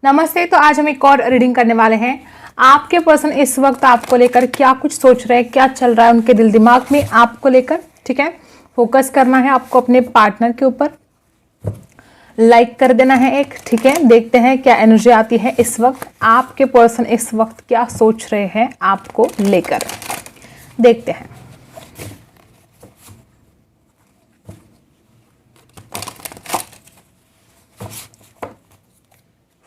नमस्ते। तो आज हम एक और रीडिंग करने वाले हैं। आपके पर्सन इस वक्त आपको लेकर क्या कुछ सोच रहे हैं, क्या चल रहा है उनके दिल दिमाग में आपको लेकर। ठीक है, फोकस करना है आपको अपने पार्टनर के ऊपर, लाइक कर देना है एक। ठीक है, देखते हैं क्या एनर्जी आती है इस वक्त। आपके पर्सन इस वक्त क्या सोच रहे हैं आपको लेकर, देखते हैं।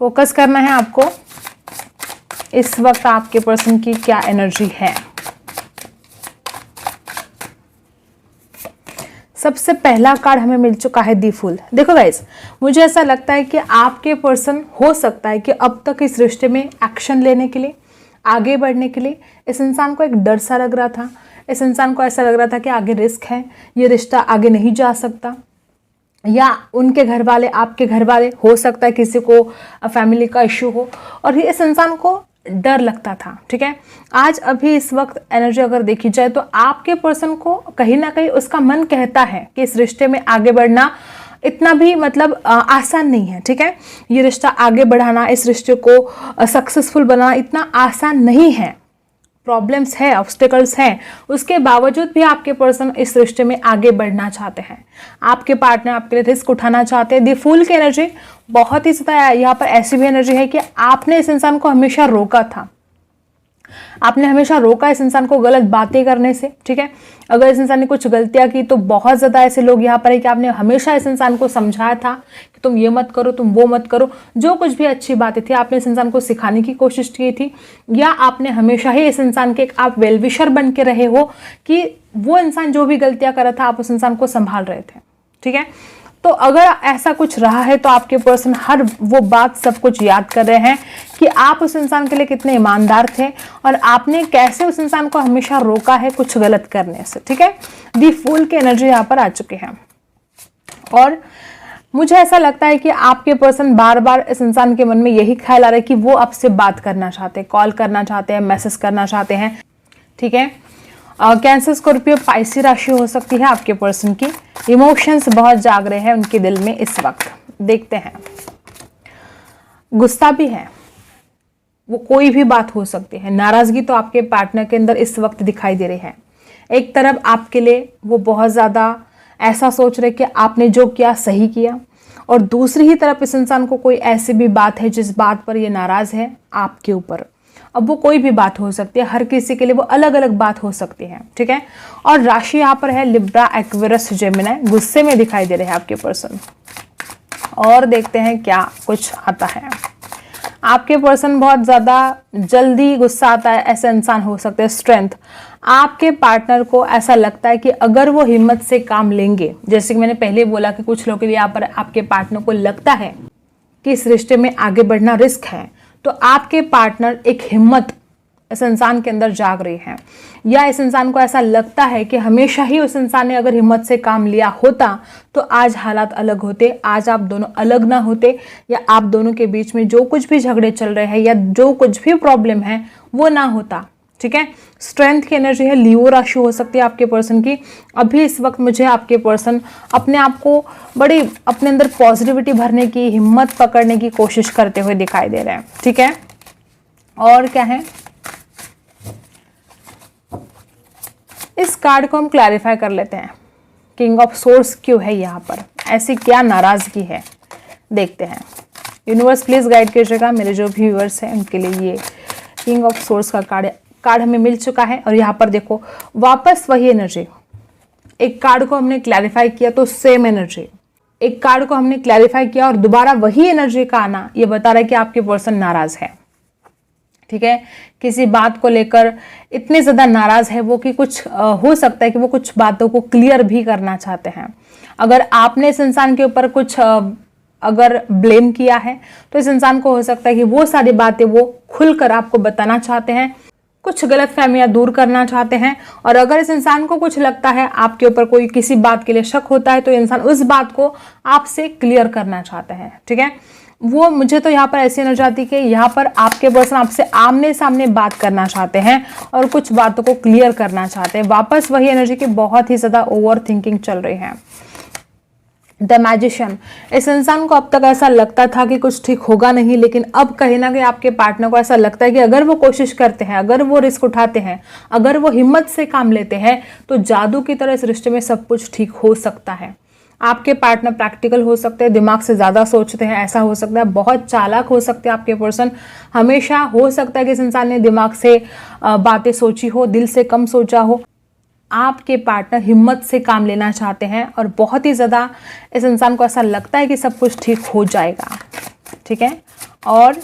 फोकस करना है आपको इस वक्त आपके पर्सन की क्या एनर्जी है। सबसे पहला कार्ड हमें मिल चुका है दी फूल। देखो गाइस, मुझे ऐसा लगता है कि आपके पर्सन हो सकता है कि अब तक इस रिश्ते में एक्शन लेने के लिए, आगे बढ़ने के लिए इस इंसान को एक डर सा लग रहा था। इस इंसान को ऐसा लग रहा था कि आगे रिस्क है, ये रिश्ता आगे नहीं जा सकता, या उनके घर वाले, आपके घर वाले, हो सकता है किसी को फैमिली का इश्यू हो और इस इंसान को डर लगता था। ठीक है, आज अभी इस वक्त एनर्जी अगर देखी जाए तो आपके पर्सन को कहीं ना कहीं उसका मन कहता है कि इस रिश्ते में आगे बढ़ना इतना भी मतलब आसान नहीं है। ठीक है, ये रिश्ता आगे बढ़ाना, इस रिश्ते को सक्सेसफुल बनाना इतना आसान नहीं है। प्रॉब्लम्स है, ऑब्स्टिकल्स हैं, उसके बावजूद भी आपके पर्सन इस रिश्ते में आगे बढ़ना चाहते हैं। आपके पार्टनर आपके लिए रिस्क उठाना चाहते हैं। दी फूल की एनर्जी बहुत ही ज़्यादा यहाँ पर ऐसी भी एनर्जी है कि आपने इस इंसान को हमेशा रोका था, आपने हमेशा रोका इस इंसान को गलत बातें करने से। ठीक है, अगर इस इंसान ने कुछ गलतियां की तो बहुत ज़्यादा ऐसे लोग यहाँ पर है कि आपने हमेशा इस इंसान को समझाया था कि तुम ये मत करो, तुम वो मत करो। जो कुछ भी अच्छी बातें थी आपने इस इंसान को सिखाने की कोशिश की थी, या आपने हमेशा ही इस इंसान के एक आप वेलविशर बन के रहे हो कि वो इंसान जो भी गलतियां कर रहा था आप उस इंसान को संभाल रहे थे। ठीक है, तो अगर ऐसा कुछ रहा है तो आपके पर्सन हर वो बात सब कुछ याद कर रहे हैं कि आप उस इंसान के लिए कितने ईमानदार थे और आपने कैसे उस इंसान को हमेशा रोका है कुछ गलत करने से। ठीक है, दी फूल की एनर्जी यहाँ पर आ चुकी है और मुझे ऐसा लगता है कि आपके पर्सन बार बार इस इंसान के मन में यही ख्याल आ रहा है कि वो आपसे बात करना चाहते हैं, कॉल करना चाहते हैं, मैसेज करना चाहते हैं। ठीक है, कैंसर, स्कॉर्पियो, पाइसी राशि हो सकती है आपके पर्सन की। इमोशंस बहुत जाग रहे हैं उनके दिल में इस वक्त, देखते हैं। गुस्सा भी है, वो कोई भी बात हो सकती है। नाराजगी तो आपके पार्टनर के अंदर इस वक्त दिखाई दे रही है। एक तरफ आपके लिए वो बहुत ज़्यादा ऐसा सोच रहे कि आपने जो किया सही किया, और दूसरी ही तरफ इस इंसान को कोई ऐसी भी बात है जिस बात पर ये नाराज़ है आपके ऊपर। अब वो कोई भी बात हो सकती है, हर किसी के लिए वो अलग अलग बात हो सकती है। ठीक है, और राशि यहाँ पर है लिब्रा, एक्वेरियस, जेमिनी। गुस्से में दिखाई दे रहे हैं आपके पर्सन और देखते हैं क्या कुछ आता है। आपके पर्सन बहुत ज़्यादा जल्दी गुस्सा आता है, ऐसे इंसान हो सकते हैं। स्ट्रेंथ, आपके पार्टनर को ऐसा लगता है कि अगर वो हिम्मत से काम लेंगे, जैसे कि मैंने पहले बोला कि कुछ लोगों के लिए यहाँ पर आपके पार्टनर को लगता है कि इस रिश्ते में आगे बढ़ना रिस्क है, तो आपके पार्टनर एक हिम्मत इस इंसान के अंदर जाग रही है, या इस इंसान को ऐसा लगता है कि हमेशा ही उस इंसान ने अगर हिम्मत से काम लिया होता तो आज हालात अलग होते, आज आप दोनों अलग ना होते, या आप दोनों के बीच में जो कुछ भी झगड़े चल रहे हैं या जो कुछ भी प्रॉब्लम है वो ना होता। ठीक है, स्ट्रेंथ की एनर्जी है। लियो राशि हो सकती है आपके पर्सन की। अभी इस वक्त मुझे आपके पर्सन अपने आप को बड़ी अपने अंदर पॉजिटिविटी भरने की, हिम्मत पकड़ने की कोशिश करते हुए दिखाई दे रहे हैं। ठीक है, और क्या है, इस कार्ड को हम क्लैरिफाई कर लेते हैं। किंग ऑफ सोर्स क्यों है यहाँ पर, ऐसी क्या नाराजगी है, देखते हैं। यूनिवर्स प्लीज गाइड कीजिएगा मेरे जो भी व्यूअर्स हैं उनके लिए। ये किंग ऑफ सोर्स का कार्ड हमें मिल चुका है और यहाँ पर देखो वापस वही एनर्जी। एक कार्ड को हमने क्लैरिफाई किया तो सेम एनर्जी, एक कार्ड को हमने क्लैरिफाई किया और दोबारा वही एनर्जी का आना, ये बता रहा है कि आपके पर्सन नाराज है। ठीक है, किसी बात को लेकर इतने ज़्यादा नाराज है वो कि कुछ हो सकता है कि वो कुछ बातों को क्लियर भी करना चाहते हैं। अगर आपने इस इंसान के ऊपर कुछ अगर ब्लेम किया है तो इस इंसान को हो सकता है कि वो सारी बातें वो खुलकर आपको बताना चाहते हैं, कुछ गलत फहमियां दूर करना चाहते हैं। और अगर इस इंसान को कुछ लगता है आपके ऊपर, कोई किसी बात के लिए शक होता है, तो इंसान उस बात को आपसे क्लियर करना चाहता है। ठीक है, वो मुझे तो यहाँ पर ऐसी एनर्जी आती है कि यहाँ पर आपके पर्सन आपसे आमने सामने बात करना चाहते हैं और कुछ बातों को क्लियर करना चाहते हैं। वापस वही एनर्जी की बहुत ही ज़्यादा ओवर थिंकिंग चल रही है। द मैजिशियन, इस इंसान को अब तक ऐसा लगता था कि कुछ ठीक होगा नहीं, लेकिन अब कहीं ना कहीं आपके पार्टनर को ऐसा लगता है कि अगर वो कोशिश करते हैं, अगर वो रिस्क उठाते हैं, अगर वो हिम्मत से काम लेते हैं, तो जादू की तरह इस रिश्ते में सब कुछ ठीक हो सकता है। आपके पार्टनर प्रैक्टिकल हो सकते हैं, दिमाग से ज़्यादा सोचते हैं, ऐसा हो सकता है, बहुत चालाक हो सकते हैं आपके पर्सन। हमेशा हो सकता है कि इस इंसान ने दिमाग से बातें सोची हो, दिल से कम सोचा हो। आपके पार्टनर हिम्मत से काम लेना चाहते हैं और बहुत ही ज़्यादा इस इंसान को ऐसा लगता है कि सब कुछ ठीक हो जाएगा, ठीक है। और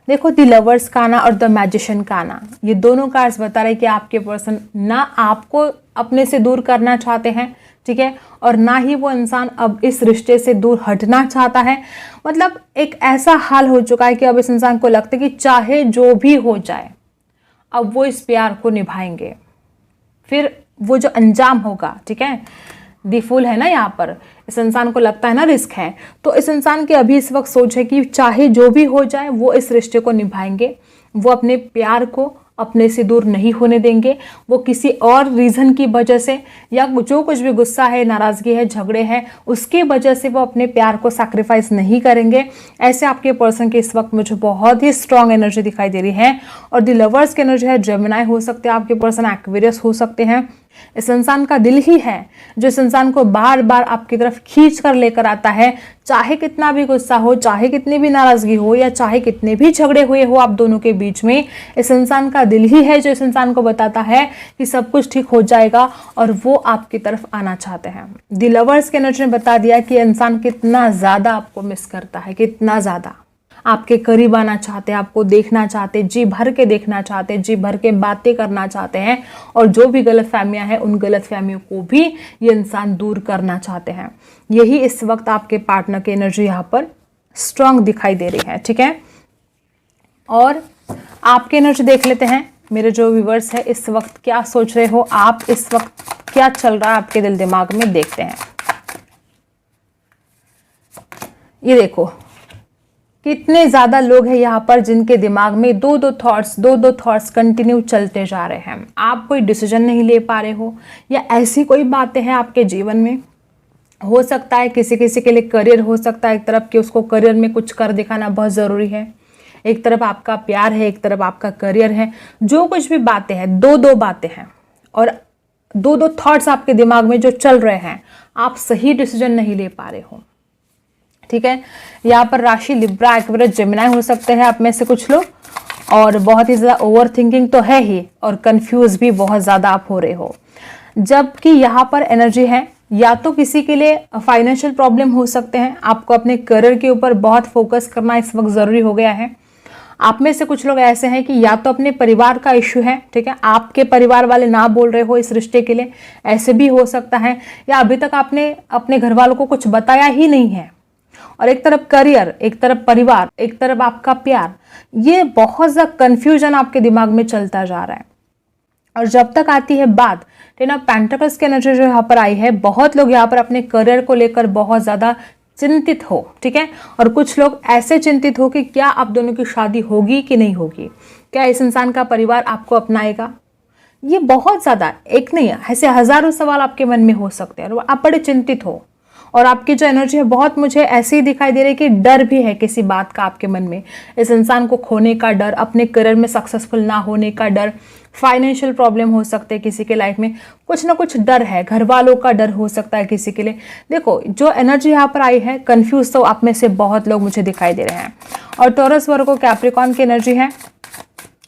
देखो, द लवर्स का आना और द मैजिशियन का आना, ये दोनों कार्ड्स बता रहे कि आपके पर्सन ना आपको अपने से दूर करना चाहते हैं, ठीक है, और ना ही वो इंसान अब इस रिश्ते से दूर हटना चाहता है। मतलब एक ऐसा हाल हो चुका है कि अब इस इंसान को लगता है कि चाहे जो भी हो जाए, अब वो इस प्यार को निभाएंगे, फिर वो जो अंजाम होगा, ठीक है, दी फूल है ना यहाँ पर, इस इंसान को लगता है ना रिस्क है, तो इस इंसान की अभी इस वक्त सोच है कि चाहे जो भी हो जाए वो इस रिश्ते को निभाएंगे, वो अपने प्यार को अपने से दूर नहीं होने देंगे। वो किसी और रीज़न की वजह से या जो कुछ भी गुस्सा है, नाराज़गी है, झगड़े हैं, उसके वजह से वो अपने प्यार को सैक्रिफाइस नहीं करेंगे। ऐसे आपके पर्सन की इस वक्त मुझे बहुत ही स्ट्रॉन्ग एनर्जी दिखाई दे रही है। और द लवर्स की एनर्जी है, जेमिनाई हो सकते हैं आपके पर्सन, एक्वेरियस हो सकते हैं। इस इंसान का दिल ही है जो इस इंसान को बार बार आपकी तरफ खींच कर लेकर आता है, चाहे कितना भी गुस्सा हो, चाहे कितनी भी नाराजगी हो, या चाहे कितने भी झगड़े हुए हो आप दोनों के बीच में, इस इंसान का दिल ही है जो इस इंसान को बताता है कि सब कुछ ठीक हो जाएगा और वो आपकी तरफ आना चाहते हैं। द लवर्स के एनर्जी ने बता दिया कि इंसान कितना ज़्यादा आपको मिस करता है, कितना ज़्यादा आपके करीब आना चाहते हैं, आपको देखना चाहते हैं, जी भर के देखना चाहते हैं, जी भर के बातें करना चाहते हैं, और जो भी गलत फहमियाँ हैं उन गलत फहमियों को भी ये इंसान दूर करना चाहते हैं। यही इस वक्त आपके पार्टनर की एनर्जी यहाँ पर स्ट्रांग दिखाई दे रही है, ठीक है। और आपकी एनर्जी देख लेते हैं, मेरे जो व्यूवर्स है इस वक्त क्या सोच रहे हो आप, इस वक्त क्या चल रहा है आपके दिल दिमाग में, देखते हैं। ये देखो, कितने ज़्यादा लोग हैं यहाँ पर जिनके दिमाग में दो दो थॉट्स कंटिन्यू चलते जा रहे हैं। आप कोई डिसीजन नहीं ले पा रहे हो, या ऐसी कोई बातें हैं आपके जीवन में, हो सकता है किसी किसी के लिए करियर हो सकता है एक तरफ कि उसको करियर में कुछ कर दिखाना बहुत ज़रूरी है, एक तरफ आपका प्यार है, एक तरफ आपका करियर है, जो कुछ भी बातें हैं, दो बातें हैं और दो थॉट्स आपके दिमाग में जो चल रहे हैं, आप सही डिसीजन नहीं ले पा रहे हो, ठीक है। यहाँ पर राशि लिब्रा, एक्वेरियस, जेमिनाई हो सकते हैं आप में से कुछ लोग, और बहुत ही ज़्यादा ओवर थिंकिंग तो है ही, और कंफ्यूज भी बहुत ज़्यादा आप हो रहे हो। जबकि यहाँ पर एनर्जी है, या तो किसी के लिए फाइनेंशियल प्रॉब्लम हो सकते हैं, आपको अपने करियर के ऊपर बहुत फोकस करना इस वक्त ज़रूरी हो गया है। आप में से कुछ लोग ऐसे हैं कि या तो अपने परिवार का इश्यू है, ठीक है, आपके परिवार वाले ना बोल रहे हो इस रिश्ते के लिए, ऐसे भी हो सकता है, या अभी तक आपने अपने घर वालों को कुछ बताया ही नहीं है। और एक तरफ करियर, एक तरफ परिवार, एक तरफ आपका प्यार, ये बहुत ज़्यादा कंफ्यूजन आपके दिमाग में चलता जा रहा है। और जब तक आती है बात टेन ऑफ पेंटिकल्स की एनर्जी जो यहाँ पर आई है, बहुत लोग यहाँ पर अपने करियर को लेकर बहुत ज़्यादा चिंतित हो, ठीक है, और कुछ लोग ऐसे चिंतित हो कि क्या आप दोनों की शादी होगी कि नहीं होगी, क्या इस इंसान का परिवार आपको अपनाएगा। ये बहुत ज़्यादा, एक नहीं, ऐसे हज़ारों सवाल आपके मन में हो सकते हैं और आप बड़े चिंतित हो। और आपकी जो एनर्जी है बहुत मुझे ऐसी ही दिखाई दे रही है कि डर भी है किसी बात का आपके मन में, इस इंसान को खोने का डर, अपने करियर में सक्सेसफुल ना होने का डर, फाइनेंशियल प्रॉब्लम हो सकते हैं किसी के लाइफ में, कुछ ना कुछ डर है, घर वालों का डर हो सकता है किसी के लिए। देखो, जो एनर्जी यहाँ पर आई है, कंफ्यूज तो आप में से बहुत लोग मुझे दिखाई दे रहे हैं। और टॉरस, वर्गो, कैप्रिकॉर्न की एनर्जी है,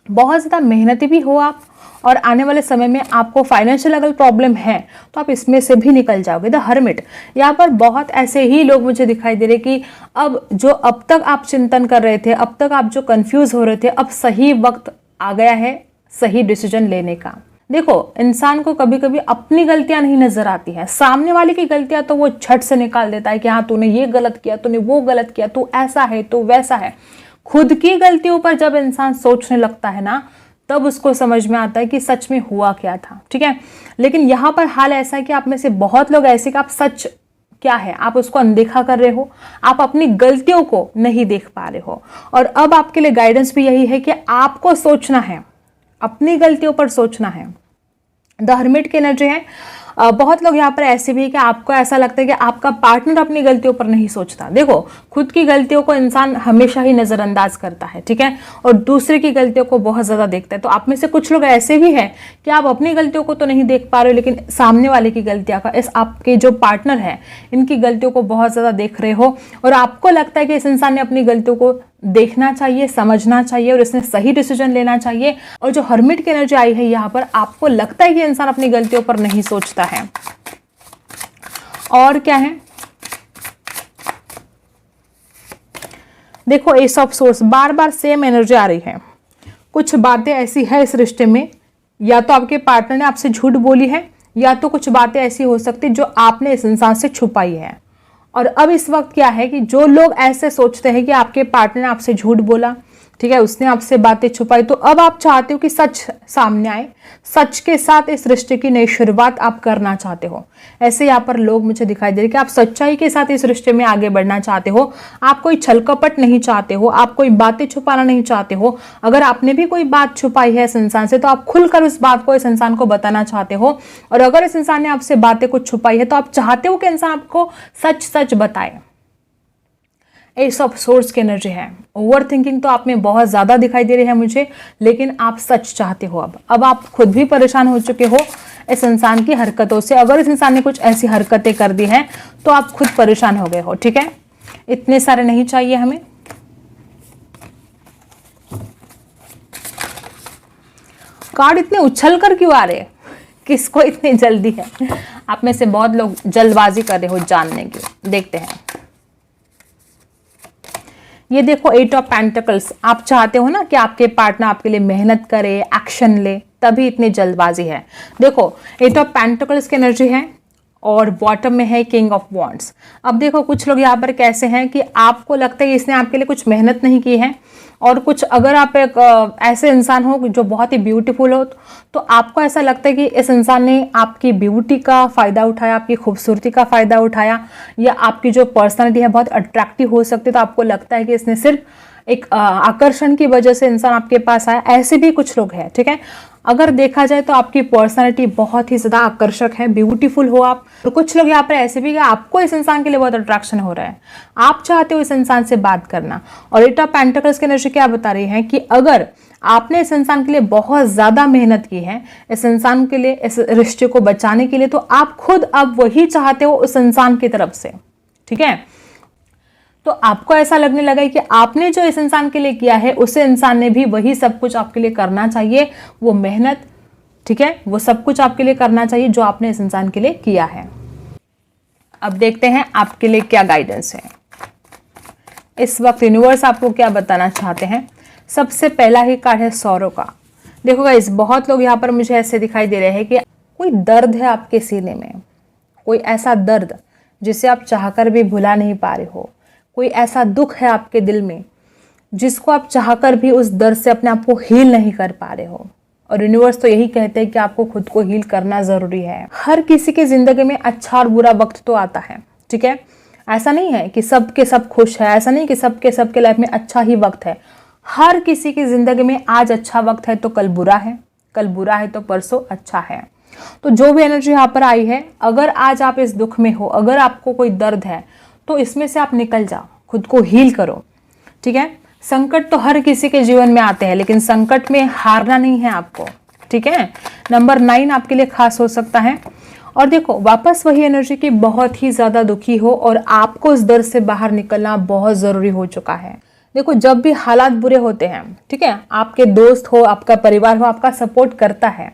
बहुत ज़्यादा मेहनती भी हो आप, और आने वाले समय में आपको फाइनेंशियल अगर प्रॉब्लम है तो आप इसमें से भी निकल जाओगे। द हर्मिट, यहाँ पर बहुत ऐसे ही लोग मुझे दिखाई दे रहे कि अब तक आप चिंतन कर रहे थे, अब तक आप जो कंफ्यूज हो रहे थे, अब सही वक्त आ गया है सही डिसीजन लेने का। देखो, इंसान को कभी कभी अपनी गलतियां नहीं नजर आती हैं, सामने वाले की गलतियां तो वो झट से निकाल देता है कि हाँ तूने ये गलत किया, तूने वो गलत किया, तू ऐसा है, तू वैसा है। खुद की गलतियों पर जब इंसान सोचने लगता है ना, तब उसको समझ में आता है कि सच में हुआ क्या था, ठीक है। लेकिन यहाँ पर हाल ऐसा है कि आप में से बहुत लोग ऐसे कि आप सच क्या है आप उसको अनदेखा कर रहे हो, आप अपनी गलतियों को नहीं देख पा रहे हो। और अब आपके लिए गाइडेंस भी यही है कि आपको सोचना है, अपनी गलतियों पर सोचना है। द हर्मिट की एनर्जी है, बहुत लोग यहाँ पर ऐसे भी है कि आपको ऐसा लगता है कि आपका पार्टनर अपनी गलतियों पर नहीं सोचता। देखो, खुद की गलतियों को इंसान हमेशा ही नज़रअंदाज करता है, ठीक है, और दूसरे की गलतियों को बहुत ज़्यादा देखता है। तो आप में से कुछ लोग ऐसे भी हैं कि आप अपनी गलतियों को तो नहीं देख पा रहे हो, लेकिन सामने वाले की गलतियाँ का, इस आपके जो पार्टनर है इनकी गलतियों को बहुत ज़्यादा देख रहे हो, और आपको लगता है कि इस इंसान ने अपनी गलतियों को देखना चाहिए, समझना चाहिए और इसने सही डिसीजन लेना चाहिए। और जो हर्मिट की एनर्जी आई है यहाँ पर, आपको लगता है कि इंसान अपनी गलतियों पर नहीं सोचता है। और क्या है, देखो एस ऑफ सोर्स, बार बार सेम एनर्जी आ रही है। कुछ बातें ऐसी है इस रिश्ते में, या तो आपके पार्टनर ने आपसे झूठ बोली है, या तो कुछ बातें ऐसी हो सकती जो आपने इस इंसान से छुपाई है। और अब इस वक्त क्या है कि जो लोग ऐसे सोचते हैं कि आपके पार्टनर ने आपसे झूठ बोला, ठीक है, उसने आपसे बातें छुपाई, तो अब आप चाहते हो कि सच सामने आए, सच के साथ इस रिश्ते की नई शुरुआत आप करना चाहते हो। ऐसे यहाँ पर लोग मुझे दिखाई दे रहे कि आप सच्चाई के साथ इस रिश्ते में आगे बढ़ना चाहते हो। आप कोई छलकपट नहीं चाहते हो, आप कोई बातें छुपाना नहीं चाहते हो। अगर आपने भी कोई बात छुपाई है इस इंसान से, तो आप खुलकर उस बात को इस इंसान को बताना चाहते हो। और अगर इस इंसान ने आपसे बातें कुछ छुपाई है, तो आप चाहते हो कि इंसान आपको सच सच बताए। एस ऑफ सोर्स की एनर्जी है। ओवर थिंकिंग तो आप में बहुत ज़्यादा दिखाई दे रही है मुझे, लेकिन आप सच चाहते हो। अब आप खुद भी परेशान हो चुके हो इस इंसान की हरकतों से। अगर इस इंसान ने कुछ ऐसी हरकतें कर दी हैं तो आप खुद परेशान हो गए हो, ठीक है। इतने सारे नहीं चाहिए हमें। कार्ड इतने उछल कर क्यों आ रहे, किसको इतनी जल्दी है? आप में से बहुत लोग जल्दबाजी कर रहे हो जानने की। देखते हैं, ये देखो 8 ऑफ पेंटिकल्स। आप चाहते हो ना कि आपके पार्टनर आपके लिए मेहनत करे, एक्शन ले, तभी इतनी जल्दबाजी है। देखो 8 ऑफ पेंटिकल्स की एनर्जी है और बॉटम में है किंग ऑफ वॉन्ड्स। अब देखो कुछ लोग यहाँ पर कैसे हैं कि आपको लगता है कि इसने आपके लिए कुछ मेहनत नहीं की है, और कुछ अगर आप एक ऐसे इंसान हो जो बहुत ही ब्यूटीफुल हो, तो आपको ऐसा लगता है कि इस इंसान ने आपकी ब्यूटी का फ़ायदा उठाया, आपकी खूबसूरती का फ़ायदा उठाया, या आपकी जो पर्सनालिटी है बहुत अट्रैक्टिव हो सकती है, तो आपको लगता है कि इसने सिर्फ एक आकर्षण की वजह से इंसान आपके पास आया। ऐसे भी कुछ लोग हैं, ठीक है। अगर देखा जाए तो आपकी पर्सनालिटी बहुत ही ज़्यादा आकर्षक है, ब्यूटीफुल हो आप। और कुछ लोग यहाँ पर ऐसे भी कि आपको इस इंसान के लिए बहुत अट्रैक्शन हो रहा है, आप चाहते हो इस इंसान से बात करना। और 8 ऑफ पेंटिकल्स की एनर्जी क्या बता रही है कि अगर आपने इस इंसान के लिए बहुत ज़्यादा मेहनत की है, इस इंसान के लिए, इस रिश्ते को बचाने के लिए, तो आप खुद अब वही चाहते हो उस इंसान की तरफ से, ठीक है। तो आपको ऐसा लगने लगा है कि आपने जो इस इंसान के लिए किया है, उस इंसान ने भी वही सब कुछ आपके लिए करना चाहिए, वो मेहनत, ठीक है, वो सब कुछ आपके लिए करना चाहिए जो आपने इस इंसान के लिए किया है। अब देखते हैं आपके लिए क्या गाइडेंस है इस वक्त, यूनिवर्स आपको क्या बताना चाहते हैं। सबसे पहला ही कार्ड है सौरों का। देखो गाइस, बहुत लोग यहाँ पर मुझे ऐसे दिखाई दे रहे हैं कि कोई दर्द है आपके सीने में, कोई ऐसा दर्द जिसे आप चाहकर भी भुला नहीं पा रहे हो, कोई ऐसा दुख है आपके दिल में जिसको आप चाहकर भी उस दर्द से अपने आप को हील नहीं कर पा रहे हो। और यूनिवर्स तो यही कहते हैं कि आपको खुद को हील करना ज़रूरी है। हर किसी की ज़िंदगी में अच्छा और बुरा वक्त तो आता है, ठीक है। ऐसा नहीं है कि सब के सब खुश है, ऐसा नहीं कि सब के सब के लाइफ में अच्छा ही वक्त है। हर किसी की ज़िंदगी में आज अच्छा वक्त है तो कल बुरा है, कल बुरा है तो परसों अच्छा है। तो जो भी एनर्जी यहाँ पर आई है, अगर आज आप इस दुख में हो, अगर आपको कोई दर्द है, तो इसमें से आप निकल जाओ, खुद को हील करो, ठीक है। संकट तो हर किसी के जीवन में आते हैं, लेकिन संकट में हारना नहीं है आपको, ठीक है। नंबर 9 आपके लिए खास हो सकता है। और देखो वापस वही एनर्जी की बहुत ही ज़्यादा दुखी हो और आपको उस दर्द से बाहर निकलना बहुत ज़रूरी हो चुका है। देखो जब भी हालात बुरे होते हैं, ठीक है, आपके दोस्त हो, आपका परिवार हो, आपका सपोर्ट करता है।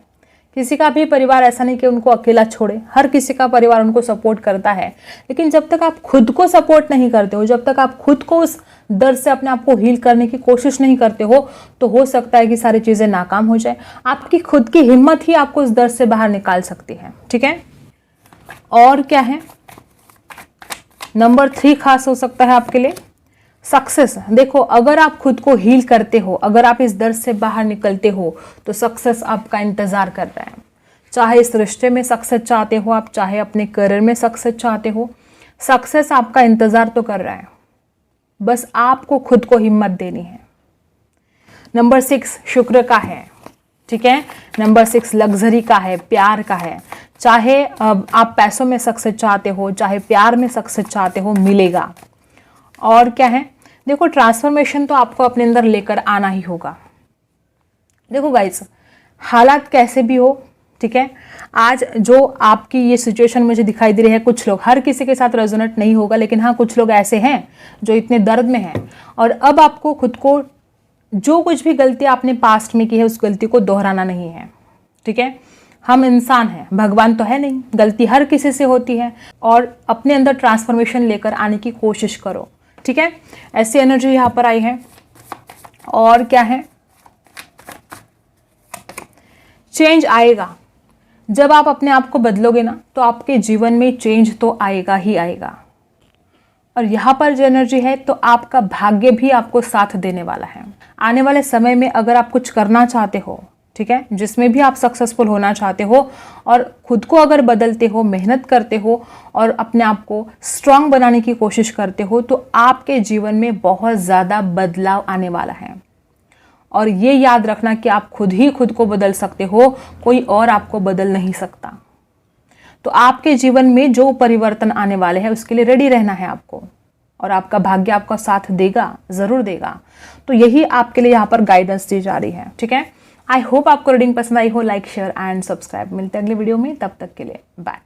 किसी का भी परिवार ऐसा नहीं कि उनको अकेला छोड़े, हर किसी का परिवार उनको सपोर्ट करता है। लेकिन जब तक आप खुद को सपोर्ट नहीं करते हो, जब तक आप खुद को उस दर्द से अपने आप को हील करने की कोशिश नहीं करते हो, तो हो सकता है कि सारी चीज़ें नाकाम हो जाए। आपकी खुद की हिम्मत ही आपको उस दर्द से बाहर निकाल सकती है, ठीक है। और क्या है, नंबर 3 खास हो सकता है आपके लिए, सक्सेस। देखो अगर आप खुद को हील करते हो, अगर आप इस दर्द से बाहर निकलते हो, तो सक्सेस आपका इंतज़ार कर रहा है। चाहे इस रिश्ते में सक्सेस चाहते हो आप, चाहे अपने करियर में सक्सेस चाहते हो, सक्सेस आपका इंतज़ार तो कर रहा है, बस आपको खुद को हिम्मत देनी है। नंबर 6 शुक्र का है, ठीक है। नंबर 6 लग्जरी का है, प्यार का है। चाहे आप पैसों में सक्सेस चाहते हो, चाहे प्यार में सक्सेस चाहते हो, मिलेगा। और क्या है, देखो ट्रांसफॉर्मेशन तो आपको अपने अंदर लेकर आना ही होगा। देखो गाइस, हालात कैसे भी हो, ठीक है, आज जो आपकी ये सिचुएशन मुझे दिखाई दे रही है, कुछ लोग, हर किसी के साथ रेजोनेट नहीं होगा, लेकिन हाँ कुछ लोग ऐसे हैं जो इतने दर्द में हैं और अब आपको खुद को, जो कुछ भी गलती आपने पास्ट में की है उस गलती को दोहराना नहीं है, ठीक है। हम इंसान हैं, भगवान तो है नहीं, गलती हर किसी से होती है और अपने अंदर ट्रांसफॉर्मेशन लेकर आने की कोशिश करो, ठीक है। ऐसी एनर्जी यहाँ पर आई है। और क्या है, चेंज आएगा। जब आप अपने आप को बदलोगे ना तो आपके जीवन में चेंज तो आएगा ही आएगा। और यहाँ पर जो एनर्जी है तो आपका भाग्य भी आपको साथ देने वाला है। आने वाले समय में अगर आप कुछ करना चाहते हो, ठीक है, जिसमें भी आप सक्सेसफुल होना चाहते हो और खुद को अगर बदलते हो, मेहनत करते हो और अपने आप को स्ट्रांग बनाने की कोशिश करते हो तो आपके जीवन में बहुत ज़्यादा बदलाव आने वाला है। और ये याद रखना कि आप खुद ही खुद को बदल सकते हो, कोई और आपको बदल नहीं सकता। तो आपके जीवन में जो परिवर्तन आने वाले हैं उसके लिए रेडी रहना है आपको, और आपका भाग्य आपका साथ देगा, ज़रूर देगा। तो यही आपके लिए यहाँ पर गाइडेंस दी जा रही है, ठीक है। आई होप आपको रीडिंग पसंद आई हो। Like, share and subscribe. मिलते हैं अगले वीडियो में, तब तक के लिए बाय।